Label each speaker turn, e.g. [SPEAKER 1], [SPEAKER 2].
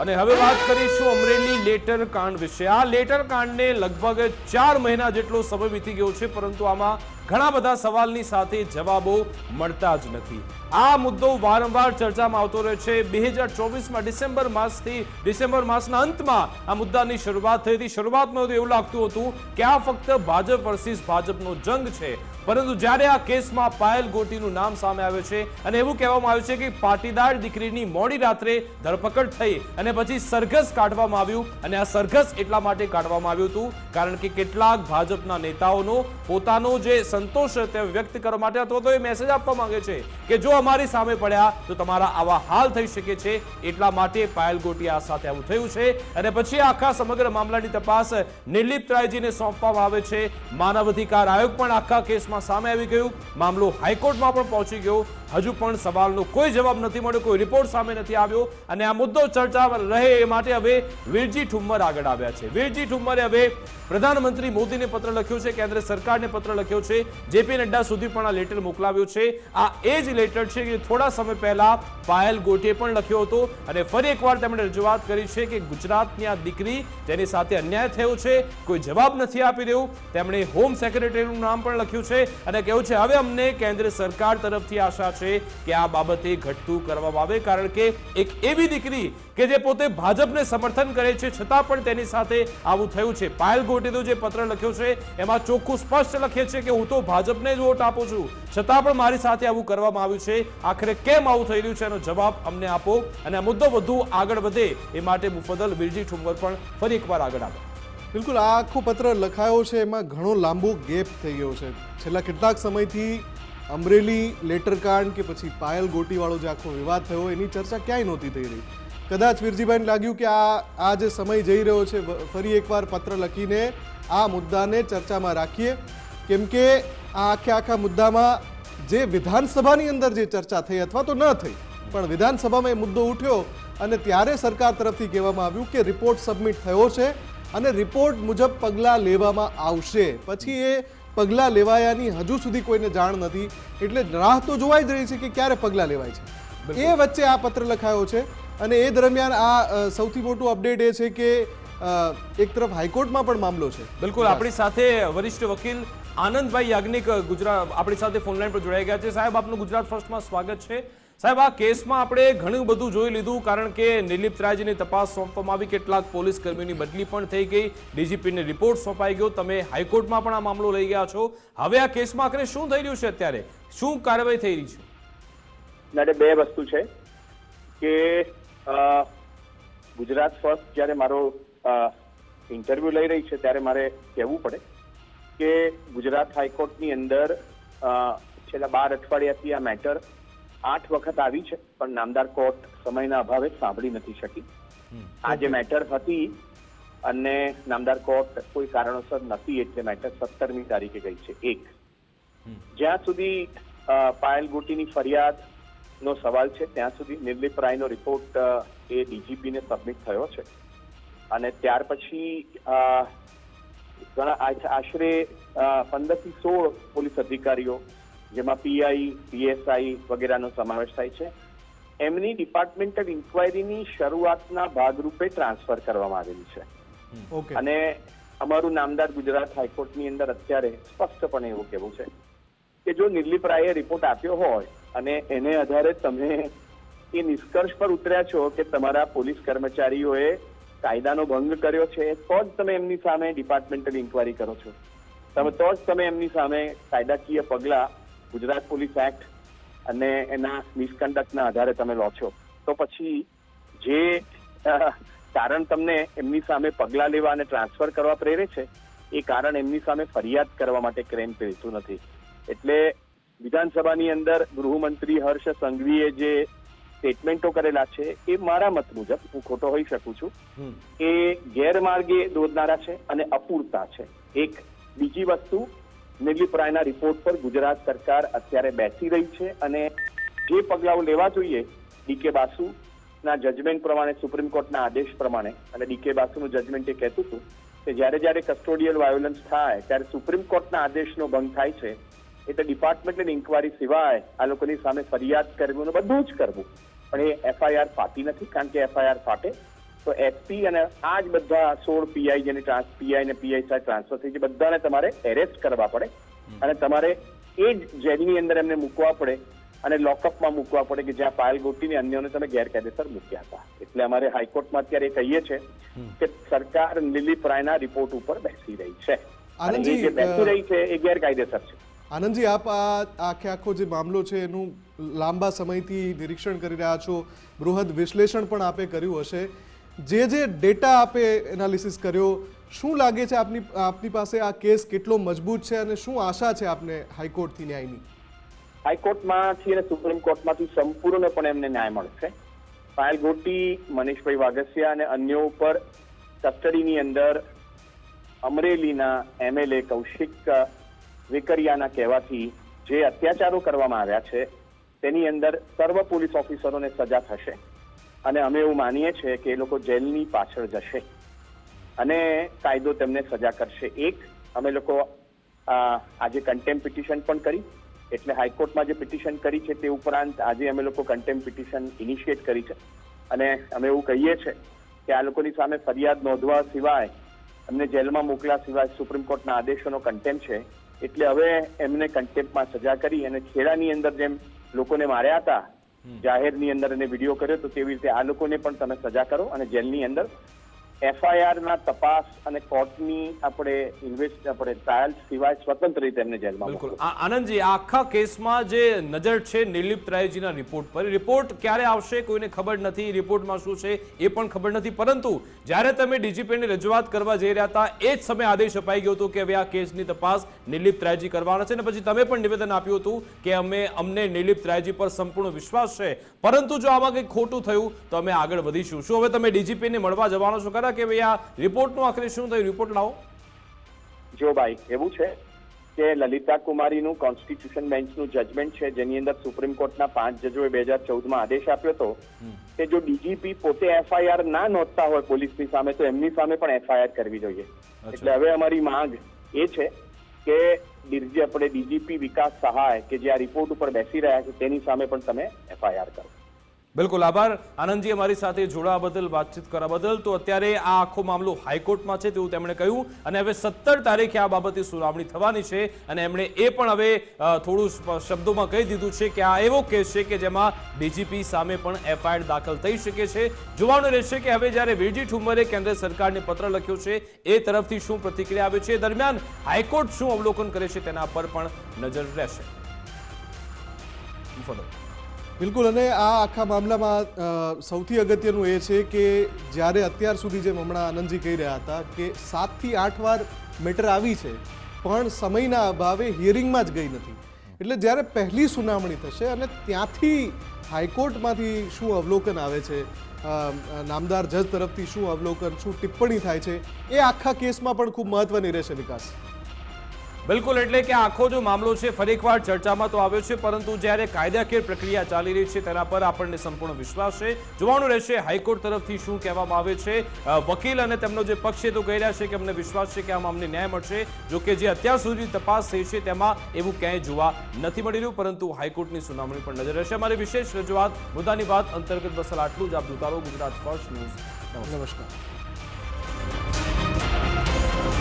[SPEAKER 1] અને હવે વાત કરીશું અમરેલી લેટર કાંડ વિશે। આ લેટર કાંડને લગભગ 4 મહિના જેટલો સમય વીતી ગયો છે, પરંતુ આમાં ઘણા બધા સવાલની સાથે જવાબો મળતા જ નથી। આ મુદ્દો વારંવાર ચર્ચામાં આવતો રહે છે। 2024માં ડિસેમ્બર માસના અંતમાં આ મુદ્દાની શરૂઆત થઈ હતી। શરૂઆતમાં તો એવું લાગતું હતું કે આ ફક્ત ભાજપ વર્સિસ ભાજપનો જંગ છે, પરંતુ જ્યારે આ કેસમાં પાયલ ગોટીનું નામ સામે આવ્યું છે અને એવું કહેવામાં આવ્યું છે કે પાટીદાર દીકરીની મોડી રાત્રે ધરપકડ થઈ અને પછી સરઘસ કાઢવામાં આવ્યું, અને આ સરઘસ એટલા માટે કાઢવામાં આવ્યું હતું કારણ કે કેટલાક ભાજપના નેતાઓનો પોતાનો જે સંતોષ તે વ્યક્ત કરવા માટે અથવા તો એ મેસેજ આપવા માંગે છે કે જો અમારી સામે પડ્યા તો તમારા આવા હાલ થઈ શકે છે, એટલા માટે પાયલ ગોટીયા સાથે આવું થયું છે। અને પછી આખા સમગ્ર મામલાની તપાસ નિર્લિપ્ત રાયજીને સોંપવામાં આવે છે। માનવ અધિકાર આયોગ પણ આખા કેસમાં સામે આવી ગયું, મામલો હાઈકોર્ટમાં પણ પહોંચી ગયો, હજુ પણ સવાલનો કોઈ જવાબ નથી મળ્યો, કોઈ રિપોર્ટ સામે નથી આવ્યો, અને આ મુદ્દો ચર્ચામાં રહે એ માટે હવે વીરજી ઠુમ્મર આગળ આવ્યા છે। વીરજી ઠુમ્મરે હવે પ્રધાનમંત્રી મોદીને પત્ર લખ્યો છે, કેન્દ્ર સરકારને પત્ર લખ્યો છે, જેપી નડ્ડા સુધી પણ આ લેટર મોકલાવ્યો છે। આ એ જ લેટર છે કે થોડા સમય પહેલા પાયલ ગોટીએ પણ લખ્યો હતો, અને ફરી એકવાર તેમણે રજૂઆત કરી છે કે ગુજરાતની આ દીકરી જેની સાથે અન્યાય થયો છે કોઈ જવાબ નથી આપી રહ્યું। તેમણે હોમ સેક્રેટરીનું નામ પણ લખ્યું છે અને કહ્યું છે હવે અમને કેન્દ્ર સરકાર તરફથી આશા છે કે આ બાબતે ઘટતું કરવામાં આવે, કારણ કે એક એવી દીકરી કે જે પોતે ભાજપને સમર્થન કરે છે છતાં પણ તેની સાથે આવું થયું છે। પાયલ ગોટીનો જે પત્ર લખ્યો છે એમાં ચોખ્ખું સ્પષ્ટ લખે છે કે હું તો ભાજપને જ વોટ આપું છું, છતાં પણ મારી સાથે આવું કરવામાં આવ્યું છે, આખરે કેમ આવું થઈ રહ્યું છે એનો જવાબ અમને આપો, અને આ મુદ્દો વધુ આગળ વધે એ માટે મુફદ્દલ વીરજી ઠુમ્મર પણ ફરી એકવાર આગળ આવ્યા।
[SPEAKER 2] બિલકુલ, આ આખો પત્ર લખાયો છે એમાં ઘણો લાંબો ગેપ થઈ ગયો છે। છેલ્લા કેટલાક સમયથી અમરેલી લેટરકાંડ કે પછી પાયલ ગોટીવાળો જે આખો વિવાદ થયો એની ચર્ચા ક્યાંય નહોતી થઈ રહી। કદાચ વીરજીભાઈને લાગ્યું કે આ જે સમય જઈ રહ્યો છે ફરી એકવાર પત્ર લખીને આ મુદ્દાને ચર્ચામાં રાખીએ, કેમ કે આ આખા મુદ્દામાં જે વિધાનસભાની અંદર જે ચર્ચા થઈ અથવા તો ન થઈ પણ વિધાનસભામાં એ મુદ્દો ઉઠ્યો અને ત્યારે સરકાર તરફથી કહેવામાં આવ્યું કે રિપોર્ટ સબમિટ થયો છે અને રિપોર્ટ મુજબ પગલાં લેવામાં આવશે। પછી એ પગલાં લેવાયાની હજુ સુધી કોઈને જાણ નથી, એટલે રાહ તો જોવાઈ જ રહી છે કે ક્યારે પગલાં લેવાય છે। એ વચ્ચે આ પત્ર લખાયો છે અને એ દરમિયાન આ સૌથી મોટું અપડેટ એ છે કે એક તરફ હાઈકોર્ટમાં પણ મામલો છે।
[SPEAKER 1] બિલકુલ, આપણી સાથે વરિષ્ઠ વકીલ આનંદભાઈ યાજ્ઞિક ગુજરાત આપણી સાથે ફોનલાઈન પર જોડાઈ ગયા છે। સાહેબ, આપનું ગુજરાત ફર્સ્ટમાં સ્વાગત છે। સાહેબ, આ કેસમાં આપણે ઘણું બધું જોઈ લીધું, કારણ કે નિર્લિપ્ત રાયજીની તપાસ સોંપવામાં આવી, કેટલાક પોલીસ કર્મીઓની બદલી પણ થઈ ગઈ, ડીજીપીને રિપોર્ટ સોંપાઈ ગયો, તમે હાઈકોર્ટમાં પણ આ મામલો લઈ ગયા છો। હવે આ કેસમાં આખરે શું થઈ રહ્યું છે, અત્યારે શું કાર્યવાહી થઈ રહી છે?
[SPEAKER 3] એટલે બે વસ્તુ છે કે ગુજરાત ફર્સ્ટ જ્યારે મારો ઇન્ટરવ્યુ લઈ રહી છે ત્યારે મારે કહેવું પડે કે ગુજરાત હાઈકોર્ટની અંદર છેલ્લા 12 અઠવાડિયાથી આ મેટર 8 વખત આવી છે, પણ નામદાર કોર્ટ સમયના અભાવે સાંભળી નથી શકી। આ જે મેટર હતી અને નામદાર કોર્ટ કોઈ કારણોસર નથી, એટલે મેટર 17મી તારીખે ગઈ છે। એક, જ્યાં સુધી પાયલ ગોટીની ફરિયાદનો સવાલ છે ત્યાં સુધી નિર્લિપ્ત રાયનો રિપોર્ટ એ ડીજીપીને સબમિટ થયો છે, અને ત્યાર પછી ઘણા આશરે 15 થી 16 પોલીસ અધિકારીઓ, જેમાં પીઆઈ, પીએસઆઈ વગેરેનો સમાવેશ થાય છે, એમની ડિપાર્ટમેન્ટલ ઇન્ક્વાયરીની શરૂઆતના ભાગરૂપે ટ્રાન્સફર કરવામાં આવેલી છે। અને અમારું નામદાર ગુજરાત હાઈકોર્ટની અંદર અત્યારે સ્પષ્ટપણે એવું કહેવું છે કે જો નિર્લિપ્ત રાયે રિપોર્ટ આપ્યો હોય અને એને આધારે તમે એ નિષ્કર્ષ પર ઉતર્યા છો કે તમારા પોલીસ કર્મચારીઓએ કાયદાનો ભંગ કર્યો છે, તો જ તમે એમની સામે ડિપાર્ટમેન્ટલ ઇન્ક્વાયરી કરો છો, તો જ તમે એમની સામે કાયદાકીય પગલાં ગુજરાત પોલીસ એક્ટ અને એના મિસકન્ડક્ટના આધારે તમે લો છો, તો પછી જે કારણ તમને એમની સામે પગલાં લેવા અને ટ્રાન્સફર કરવા પ્રેરે છે એ કારણ એમની સામે ફરિયાદ કરવા માટે ક્લેમ પેલતું નથી। એટલે વિધાનસભાની અંદર ગૃહમંત્રી હર્ષ સંઘવીએ જે સ્ટેટમેન્ટો કરેલા છે એ મારા મત મુજબ, હું ખોટો હોઈ શકું છું, એ ગેરમાર્ગે દોરનારા છે અને અપૂરતા છે। એક બીજી વસ્તુ, નિર્લિપ્ત રાયના રિપોર્ટ પર ગુજરાત સરકાર અત્યારે બેસી રહી છે અને જે પગલાઓ લેવા જોઈએ ડીકે બાસુના જજમેન્ટ પ્રમાણે, સુપ્રીમ કોર્ટના આદેશ પ્રમાણે, અને ડીકે બાસુનું જજમેન્ટ એ કહેતું હતું કે જ્યારે કસ્ટોડિયલ વાયોલન્સ થાય ત્યારે સુપ્રીમ કોર્ટના આદેશનો ભંગ થાય છે, એટલે ડિપાર્ટમેન્ટલ ઇન્ક્વાયરી સિવાય આ લોકોની સામે ફરિયાદ કરવી, બધું જ કરવું, પણ એ એફઆઈઆર ફાટી નથી, કારણ કે એફઆઈઆર ફાટે તો એસપી અને આ જ બધા 16 પીઆઈ જેને પીઆઈ ને પીઆઈ સાથે ટ્રાન્સફર થઈ છે બધાને તમારે એરેસ્ટ કરવા પડે અને તમારે એ જ જેલની અંદર એમને મૂકવા પડે અને લોકઅપમાં મૂકવા પડે કે જ્યાં પાયલ ગોટીને અન્યોને તમે ગેરકાયદેસર મૂક્યા હતા. એટલે અમારે હાઈકોર્ટમાં અત્યારે એ કહીએ છે કે સરકાર દિલીપ રાયના રિપોર્ટ ઉપર બેસી રહી છે અને એ જે બેસી રહી છે એ ગેરકાયદેસર છે.
[SPEAKER 2] આનંદજી, આપ આખો જે મામલો છે એનું લાંબા સમયથી નિરીક્ષણ કરી રહ્યા છો, બૃહદ વિશ્લેષણ પણ આપે કર્યું હશે. જે ડેટા આપે એનાલિસિસ કર્યો, શું લાગે છે આપની પાસે આ કેસ કેટલો મજબૂત છે અને શું આશા છે આપને હાઈકોર્ટથી ન્યાયની?
[SPEAKER 3] હાઈકોર્ટમાંથી અને સુપ્રીમ કોર્ટમાંથી સંપૂર્ણપણે એમને ન્યાય મળશે. પાયલ ગોટી, મનીષભાઈ વાગસિયા અને અન્યો ઉપર કસ્ટડીની અંદર અમરેલીના એમએલએ કૌશિક વેકરિયાના કહેવાથી જે અત્યાચારો કરવામાં આવ્યા છે તેની અંદર સર્વ પોલીસ ઓફિસરોને સજા થશે અને અમે એવું માનીએ છીએ કે એ લોકો જેલની પાછળ જશે અને કાયદો તેમને સજા કરશે. એક, અમે લોકો આજે કન્ટેમ્પ પિટિશન પણ કરી, એટલે હાઈકોર્ટમાં જે પિટિશન કરી છે તે ઉપરાંત આજે અમે લોકો કન્ટેમ્પ પિટિશન ઇનિશિએટ કરી છે અને અમે એવું કહીએ છીએ કે આ લોકોની સામે ફરિયાદ નોંધવા સિવાય, એમને જેલમાં મોકલ્યા સિવાય સુપ્રીમ કોર્ટના આદેશોનો કન્ટેમ્પ છે. એટલે હવે એમને કન્ટેમ્પમાં સજા કરી અને ખેડાની અંદર જેમ લોકોને માર્યા હતા જાહેરની અંદર અને વિડીયો કર્યો તો તેવી રીતે આ લોકોને પણ તમે સજા કરો અને જેલની અંદર એફઆઈઆર ના તપાસ અને કોર્ટની આપણે ટ્રાયલ સિવાય સ્વતંત્ર રીતે એમને જેલમાં
[SPEAKER 1] બિલકુલ.
[SPEAKER 3] મોકલો.
[SPEAKER 1] આનંદજી, આ આખા કેસમાં જે નજર છે નિર્લિપ્ત રાયજીના રિપોર્ટ પર, રિપોર્ટ ક્યારે આવશે કોઈને ખબર નથી, રિપોર્ટમાં શું છે એ પણ ખબર નથી, પરંતુ જ્યારે તમે ડીજીપીની રજૂઆત કરવા જઈ રહ્યા હતા એ જ સમયે આદેશ અપાઈ ગયો હતો કે હવે આ કેસની તપાસ નિર્લિપ્ત રાયજી કરવાના છે અને પછી તમે પણ નિવેદન આપ્યું હતું કે અમને નિર્લિપ્ત રાયજી પર સંપૂર્ણ વિશ્વાસ છે, પરંતુ જો આમાં કંઈક ખોટું થયું તો અમે આગળ વધીશું. શું હવે તમે ડીજીપીને મળવા જવાનો છો ખરા કે ભાઈ આ રિપોર્ટનું આખરે શું થયું, રિપોર્ટ લાવો?
[SPEAKER 3] જો ભાઈ, એવું છે કે લલિતા કુમારીનું કોન્સ્ટિટ્યુશન બેન્ચનું જજમેન્ટ છે જેની અંદર સુપ્રીમ કોર્ટના 5 જજોએ 2014માં આદેશ આપ્યો હતો કે જો ડીજીપી પોતે એફઆઈઆર ના નોંધતા હોય પોલીસની સામે તો એમની સામે પણ એફઆઈઆર કરવી જોઈએ. એટલે હવે અમારી માંગ એ છે કે ડીજીપી વિકાસ સહાય કે જે આ રિપોર્ટ ઉપર બેસી રહ્યા છે તેની સામે પણ તમે એફઆઈઆર કરો.
[SPEAKER 1] બિલકુલ, આભાર આનંદજી અમારી સાથે જોડાવા બદલ, વાતચીત કરવા બદલ. તો અત્યારે આ આખો મામલો હાઈકોર્ટમાં છે તેવું તેમણે કહ્યું અને હવે 17 તારીખે આ બાબતે સુનાવણી થવાની છે અને એમણે એ પણ હવે થોડું શબ્દોમાં કહી દીધું છે કે આ એવો કેસ છે કે જેમાં ડીજીપી સામે પણ એફઆઈઆર દાખલ થઈ શકે છે. જોવાનું રહેશે કે હવે જ્યારે વીરજી ઠુમ્મરે કેન્દ્ર સરકારને પત્ર લખ્યો છે એ તરફથી શું પ્રતિક્રિયા આવે છે, દરમિયાન હાઈકોર્ટ શું અવલોકન કરે છે તેના પર પણ નજર રહેશે.
[SPEAKER 2] બિલકુલ, અને આ આખા મામલામાં સૌથી અગત્યનું એ છે કે જ્યારે અત્યાર સુધી જેમ હમણાં આનંદજી કહી રહ્યા હતા કે 7 થી 8 વાર મેટર આવી છે પણ સમયના અભાવે હિયરિંગમાં જ ગઈ નથી. એટલે જ્યારે પહેલી સુનાવણી થશે અને ત્યાંથી હાઈકોર્ટમાંથી શું અવલોકન આવે છે, નામદાર જજ તરફથી શું અવલોકન, શું ટિપ્પણી થાય છે, એ આખા કેસમાં પણ ખૂબ મહત્વની રહેશે. વિકાસ,
[SPEAKER 1] બિલકુલ, એટલે કે આખો જો મામલો છે ફરી એકવાર ચર્ચામાં તો આવ્યો છે, પરંતુ જ્યારે કાયદાકીય પ્રક્રિયા ચાલી રહી છે તેના પર આપણને સંપૂર્ણ વિશ્વાસ છે. જોવાનું રહેશે હાઈકોર્ટ તરફથી શું કહેવામાં આવે છે. વકીલ અને તેમનો જે પક્ષ છે તો કહી રહ્યા છે કે અમને વિશ્વાસ છે કે આમાં અમને ન્યાય મળશે. જો કે જે અત્યાર સુધી તપાસ થઈ છે તેમાં એવું ક્યાંય જોવા નથી મળી રહ્યું, પરંતુ હાઈકોર્ટની સુનાવણી પર નજર રહેશે. અમારી વિશેષ રજૂઆત મુદ્દાની વાત અંતર્ગત બસ આટલું જ. આપ જોતા રહો ગુજરાત ફર્સ્ટ ન્યૂઝ.
[SPEAKER 2] નમસ્કાર.